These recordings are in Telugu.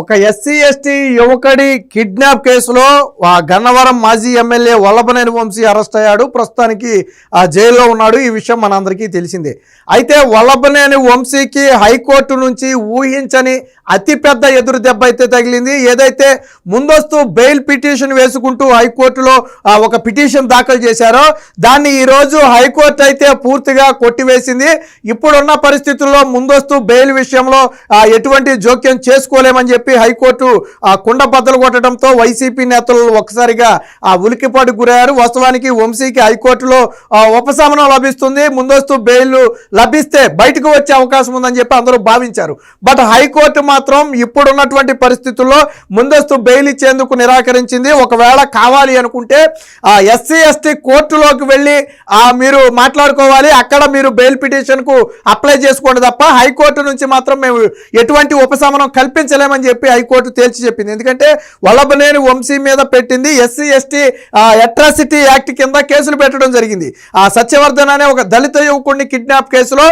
ఒక ఎస్సీ ఎస్టీ యువకుడి కిడ్నాప్ కేసులో గన్నవరం మాజీ ఎమ్మెల్యే వల్లభనేని వంశీ అరెస్ట్ అయ్యాడు. ప్రస్తుతానికి జైల్లో ఉన్నాడు. ఈ విషయం మనందరికీ తెలిసిందే. అయితే వల్లభనేని వంశీకి హైకోర్టు నుంచి ఊహించని అతిపెద్ద ఎదురు దెబ్బ అయితే తగిలింది. ఏదైతే ముందస్తు బెయిల్ పిటిషన్ వేసుకుంటూ హైకోర్టులో ఒక పిటిషన్ దాఖలు చేశారో దాన్ని ఈరోజు హైకోర్టు అయితే పూర్తిగా కొట్టివేసింది. ఇప్పుడున్న పరిస్థితుల్లో ముందస్తు బెయిల్ విషయంలో ఎటువంటి జోక్యం చేసుకోలేమని చెప్పి హైకోర్టు కుండ బద్దలు కొట్టడంతో వైసీపీ నేతలు ఒక్కసారిగా ఉలికిపాటుకు గురయ్యారు. వాస్తవానికి వంశీకి హైకోర్టులో ఉపశమనం లభిస్తుంది, ముందస్తు బెయిల్ లభిస్తే బయటకు వచ్చే అవకాశం ఉందని చెప్పి అందరూ భావించారు. బట్ హైకోర్టు మాత్రం ఇప్పుడున్నటువంటి పరిస్థితుల్లో ముందస్తు బెయిల్ ఇచ్చేందుకు నిరాకరించింది. ఒకవేళ కావాలి అనుకుంటే ఎస్సీ ఎస్టీ కోర్టులోకి వెళ్ళి మీరు మాట్లాడుకోవాలి, అక్కడ మీరు బెయిల్ పిటిషన్కు అప్లై చేసుకోండి తప్ప హైకోర్టు నుంచి మాత్రం మేము ఎటువంటి ఉపశమనం కల్పించలేమని చెప్పి హైకోర్టు తేల్చి చెప్పింది. ఎందుకంటే వల్లభనేని వంశీ మీద పెట్టింది ఎస్సీ ఎస్టీ అట్రాసిటీ యాక్ట్ కింద కేసులు పెట్టడం జరిగింది. సత్యవర్ధన్ అనే ఒక దళిత యువకుడిని కిడ్నాప్ కేసులో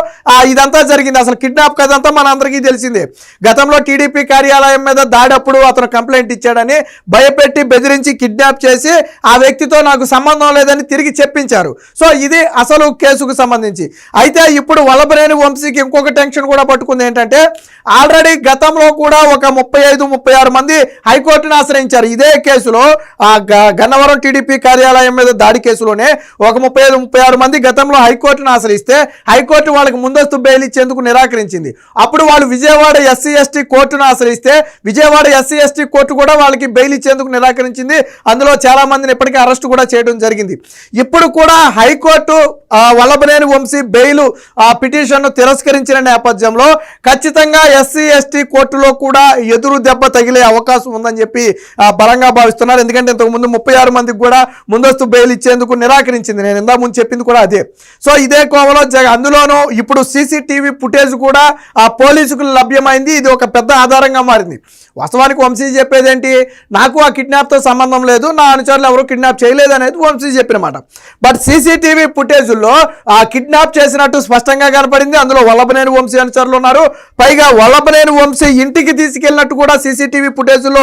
ఇదంతా జరిగింది. అసలు కిడ్నాప్ కదంతా మన అందరికీ తెలిసిందే. గతంలో టీడీపీ కార్యాలయం మీద దాడప్పుడు అతను కంప్లైంట్ ఇచ్చాడని భయపెట్టి బెదిరించి కిడ్నాప్ చేసి ఆ వ్యక్తితో నాకు సంబంధం లేదని తిరిగి చెప్పించారు. సో ఇది అసలు కేసుకు సంబంధించి. అయితే ఇప్పుడు వల్లభనేని వంశీకి ఇంకొక టెన్షన్ కూడా పట్టుకుంది. ఏంటంటే ఆల్రెడీ గతంలో కూడా ఒక 35-36 మంది హైకోర్టును ఆశ్రయించారు. ఇదే కేసులో గన్నవరం టీడీపీ కార్యాలయం మీద దాడి కేసులోనే ఒక 35-36 మంది గతంలో హైకోర్టును ఆశ్రయిస్తే హైకోర్టు వాళ్ళకి ముందస్తు బెయిల్ ఇచ్చేందుకు నిరాకరించింది. అప్పుడు వాళ్ళు విజయవాడ ఎస్సీ ఎస్టీ కోర్టును ఆశ్రయిస్తే విజయవాడ ఎస్సీ ఎస్టీ కోర్టు కూడా వాళ్ళకి బెయిల్ ఇచ్చేందుకు నిరాకరించింది. అందులో చాలా మందిని ఇప్పటికీ అరెస్ట్ కూడా చేయడం జరిగింది. ఇప్పుడు కూడా హైకోర్టు వల్లభనేని వంశీ బెయిల్ పిటిషన్ను తిరస్కరించిన నేపథ్యంలో ఖచ్చితంగా ఎస్సీ ఎస్టీ కోర్టులో కూడా ఎదురు దెబ్బ తగిలే అవకాశం ఉందని చెప్పి బలంగా భావిస్తున్నారు. ఎందుకంటే ఇంతకుముందు 36 మందికి కూడా ముందస్తు బెయిల్ ఇచ్చేందుకు నిరాకరించింది. నేను ఇందా ముందు చెప్పింది కూడా అదే. సో ఇదే కోవలో అందులోనూ ఇప్పుడు సీసీటీవీ ఫుటేజ్ కూడా పోలీసులకు లభ్యమైంది. ఇది ఒక పెద్ద ఆధారంగా మారింది. వాస్తవానికి వంశీ చెప్పేది ఏంటి, నాకు ఆ కిడ్నాప్తో సంబంధం లేదు, నా అనుచరులు ఎవరు కిడ్నాప్ చేయలేదు అనేది వంశీ చెప్పిన మాట. బట్ సీసీటీవీ ఫుటేజ్లో కిడ్నాప్ చేసినట్టు స్పష్టంగా కనపడింది. అందులో వల్లభనేని వంశీ అనుచరులు ఉన్నారు. పైగా వల్లభనేని వంశీ ఇంటికి తీసుకెళ్ళినట్టు కూడా సీసీటీవీ ఫుటేజ్లో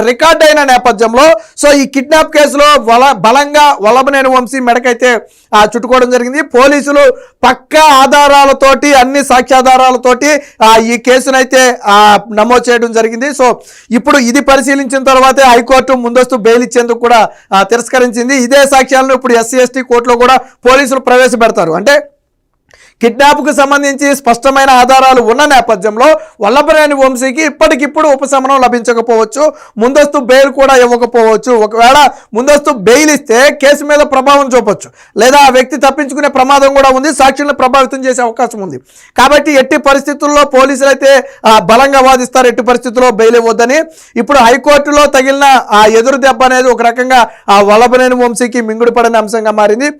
రికార్డ్ అయిన నేపథ్యంలో సో ఈ కిడ్నాప్ కేసులో బలంగా వల్లభనేని వంశీ మెడకైతే చుట్టుకోవడం జరిగింది. పోలీసులు పక్కా ఆధారాలతోటి అన్ని సాక్ష్యాధారాలతోటి ఈ కేసునైతే నమోదు చేయడం జరిగింది. సో ఇప్పుడు ఇది పరిశీలించిన తర్వాతే హైకోర్టు ముందస్తు బెయిల్ ఇచ్చేందుకు కూడా తిరస్కరించింది. ఇదే సాక్ష్యాలను ఇప్పుడు ఎస్సీ ఎస్టీ కోర్టులో కూడా పోలీసులు ప్రవేశపెడతారు. అంటే కిడ్నాప్కు సంబంధించి స్పష్టమైన ఆధారాలు ఉన్న నేపథ్యంలో వల్లభనేని వంశీకి ఇప్పటికిప్పుడు ఉపశమనం లభించకపోవచ్చు, ముందస్తు బెయిల్ కూడా ఇవ్వకపోవచ్చు. ఒకవేళ ముందస్తు బెయిల్ ఇస్తే కేసు మీద ప్రభావం చూపొచ్చు, లేదా ఆ వ్యక్తి తప్పించుకునే ప్రమాదం కూడా ఉంది, సాక్షులను ప్రభావితం చేసే అవకాశం ఉంది. కాబట్టి ఎట్టి పరిస్థితుల్లో పోలీసులు అయితే బలంగా వాదిస్తారు ఎట్టి పరిస్థితుల్లో బెయిల్ ఇవ్వద్దని. ఇప్పుడు హైకోర్టులో తగిలిన ఎదురు దెబ్బ అనేది ఒక రకంగా వల్లభనేని వంశీకి మింగుడు పడిన అంశంగా మారింది.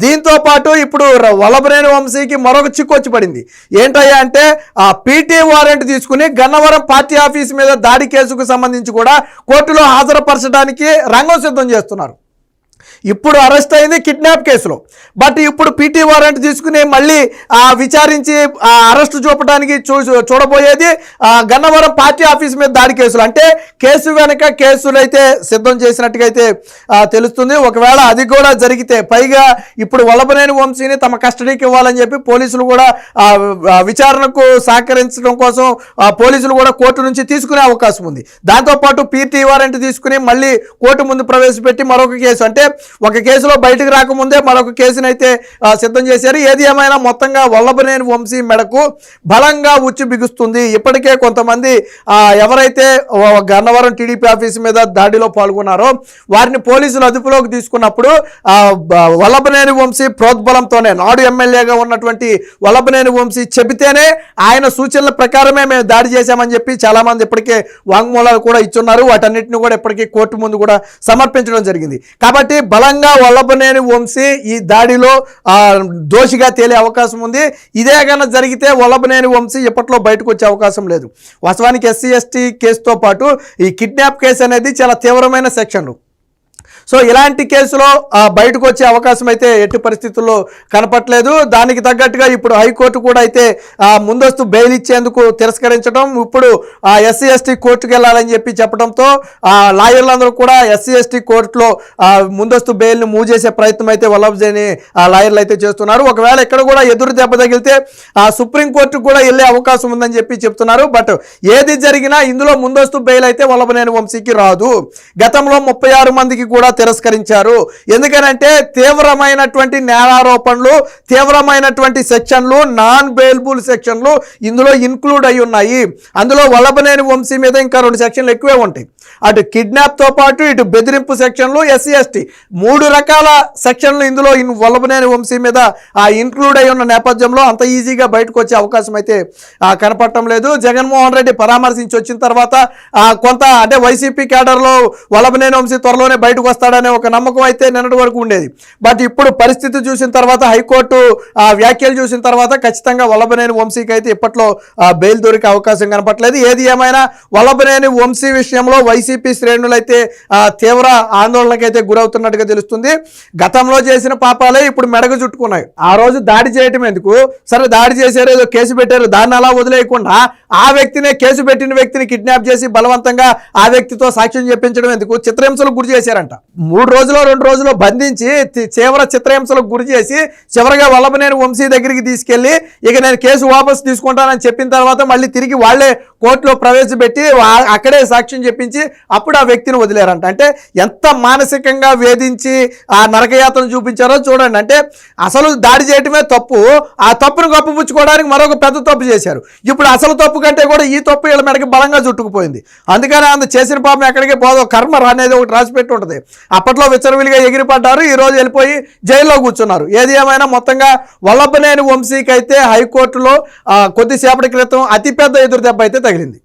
దీంతో పాటు ఇప్పుడు వల్లభనేని వంశీకి మరొక చిక్కు వచ్చి పడింది. ఏంటయ్యా అంటే పీటీ వారెంట్ తీసుకుని గన్నవరం పార్టీ ఆఫీస్ మీద దాడి కేసుకు సంబంధించి కూడా కోర్టులో హాజరుపరచడానికి రంగం సిద్ధం చేస్తున్నారు. ఇప్పుడు అరెస్ట్ అయింది కిడ్నాప్ కేసులో. బట్ ఇప్పుడు పీటీ వారెంట్ తీసుకుని మళ్ళీ విచారించి అరెస్టు చూపడానికి చూడబోయేది గన్నవరం పార్టీ ఆఫీస్ మీద దాడి కేసులు. అంటే కేసు వెనక కేసులు అయితే సిద్ధం చేసినట్టుగా అయితే తెలుస్తుంది. ఒకవేళ అది కూడా జరిగితే పైగా ఇప్పుడు వల్లభనేని వంశీని తమ కస్టడీకి ఇవ్వాలని చెప్పి పోలీసులు కూడా విచారణకు సహకరించడం కోసం పోలీసులు కూడా కోర్టు నుంచి తీసుకునే అవకాశం ఉంది. దాంతోపాటు పీటీ వారెంట్ తీసుకుని మళ్ళీ కోర్టు ముందు ప్రవేశపెట్టి మరొక కేసు, అంటే ఒక కేసులో బయటకు రాకముందే మరొక కేసునైతే సిద్ధం చేశారు. ఏది ఏమైనా మొత్తంగా వల్లభనేని వంశీ మెడకు బలంగా ఉచ్చు బిగుస్తుంది. ఇప్పటికే కొంతమంది ఎవరైతే గన్నవరం టీడీపీ ఆఫీస్ మీద దాడిలో పాల్గొన్నారో వారిని పోలీసులు అదుపులోకి తీసుకున్నప్పుడు వల్లభనేని వంశీ ప్రోద్బలంతోనే, నాడు ఎమ్మెల్యేగా ఉన్నటువంటి వల్లభనేని వంశీ చెబితేనే ఆయన సూచనల ప్రకారమే మేము దాడి చేశామని చెప్పి చాలామంది ఇప్పటికే వాంగ్మూలాలు కూడా ఇచ్చున్నారు. వాటన్నిటిని కూడా ఇప్పటికీ కోర్టు ముందు కూడా సమర్పించడం జరిగింది. కాబట్టి బలంగా వల్లభనేని వంశీ ఈ దాడిలో దోషిగా తేలే అవకాశం ఉంది. ఇదే కన్నా జరిగితే వల్లభనేని వంశీ ఇప్పట్లో బయటకు వచ్చే అవకాశం లేదు. వాస్తవానికి ఎస్సీ ఎస్టీ కేసుతో పాటు ఈ కిడ్నాప్ కేసు అనేది చాలా తీవ్రమైన సెక్షన్లు. సో ఇలాంటి కేసులో బయటకు వచ్చే అవకాశం అయితే ఎట్టి పరిస్థితుల్లో కనపట్లేదు. దానికి తగ్గట్టుగా ఇప్పుడు హైకోర్టు కూడా అయితే ముందస్తు బెయిల్ ఇచ్చేందుకు తిరస్కరించడం, ఇప్పుడు ఎస్సీ ఎస్టీ కోర్టుకు వెళ్ళాలని చెప్పడంతో లాయర్లందరూ కూడా ఎస్సీ ఎస్టీ కోర్టులో ముందస్తు బెయిల్ని మూవ్ చేసే ప్రయత్నం అయితే వల్లభనేని లాయర్లు అయితే చేస్తున్నారు. ఒకవేళ ఇక్కడ కూడా ఎదురు దెబ్బ తగిలితే సుప్రీంకోర్టుకు కూడా వెళ్ళే అవకాశం ఉందని చెప్తున్నారు. బట్ ఏది జరిగినా ఇందులో ముందస్తు బెయిల్ అయితే వల్లభనేని వంశీకి రాదు. గతంలో 36 మందికి కూడా తిరస్కరించారు. ఎందుకనంటే తీవ్రమైనటువంటి నేరారోపణలు, తీవ్రమైనటువంటి సెక్షన్లు, నాన్ బెయిలబుల్ సెక్షన్లు ఇందులో ఇన్క్లూడ్ అయి ఉన్నాయి. అందులో వల్లభనేని వంశీ మీద ఇంకా 2 సెక్షన్లు ఎక్కువే ఉంటాయి. అటు కిడ్నాప్తో పాటు ఇటు బెదిరింపు సెక్షన్లు, ఎస్సీ ఎస్టీ 3 రకాల సెక్షన్లు ఇందులో వల్లభనేని వంశీ మీద ఇన్క్లూడ్ అయి ఉన్న నేపథ్యంలో అంత ఈజీగా బయటకు వచ్చే అవకాశం అయితే కనపడటం లేదు. జగన్మోహన్ రెడ్డి పరామర్శించి వచ్చిన తర్వాత కొంత అంటే వైసీపీ క్యాడర్లో వల్లభనేని వంశీ త్వరలోనే బయటకు వస్తాడనే ఒక నమ్మకం అయితే నిన్నటి వరకు ఉండేది. బట్ ఇప్పుడు పరిస్థితి చూసిన తర్వాత, హైకోర్టు వ్యాఖ్యలు చూసిన తర్వాత ఖచ్చితంగా వల్లభనేని వంశీకి అయితే ఇప్పట్లో బెయిల్ దొరికే అవకాశం కనపట్లేదు. ఏది ఏమైనా వల్లభనేని వంశీ విషయంలో వైసీపీ శ్రేణులు అయితే తీవ్ర ఆందోళనకైతే గురవుతున్నట్టుగా తెలుస్తుంది. గతంలో చేసిన పాపాలే ఇప్పుడు మెడకు చుట్టుకున్నాయి. ఆ రోజు దాడి చేయటం ఎందుకు, సరే దాడి చేశారు, ఏదో కేసు పెట్టారు, దాన్ని అలా వదిలేయకుండా ఆ వ్యక్తినే, కేసు పెట్టిన వ్యక్తిని కిడ్నాప్ చేసి బలవంతంగా ఆ వ్యక్తితో సాక్ష్యం చెప్పించడం ఎందుకు, చిత్రహింసలకు గురి చేశారంట. 3 రోజులు 2 రోజులు బంధించి తీవ్ర చిత్రహింసలకు గురి చేసి చివరిగా వల్లభనేని వంశీ దగ్గరికి తీసుకెళ్లి ఇక నేను కేసు వాపసు తీసుకుంటానని చెప్పిన తర్వాత మళ్ళీ తిరిగి వాళ్లే కోర్టులో ప్రవేశపెట్టి అక్కడే సాక్ష్యం చెప్పించి అప్పుడు ఆ వ్యక్తిని వదిలేరంట. అంటే ఎంత మానసికంగా వేధించి ఆ నరకయాతను చూపించారో చూడండి. అంటే అసలు దాడి చేయటమే తప్పు, ఆ తప్పును కప్పుపుచ్చుకోవడానికి మరొక పెద్ద తప్పు చేశారు. ఇప్పుడు అసలు తప్పు కంటే కూడా ఈ తప్పు వీళ్ళ మెడకి బలంగా చుట్టుకుపోయింది. అందుకని అంత చేసిన పాపం ఎక్కడికి పోదో, కర్మ అనేది ఒకటి రాసిపెట్టి ఉంటుంది. అప్పట్లో విచ్చలవిడిగా ఎగిరిపడ్డారు, ఈ రోజు వెళ్ళిపోయి జైల్లో కూర్చున్నారు. ఏది ఏమైనా మొత్తంగా వల్లభనేని వంశీకి అయితే హైకోర్టులో కొద్దిసేపటి క్రితం అతిపెద్ద ఎదురు దెబ్బ అయితే తగిలింది.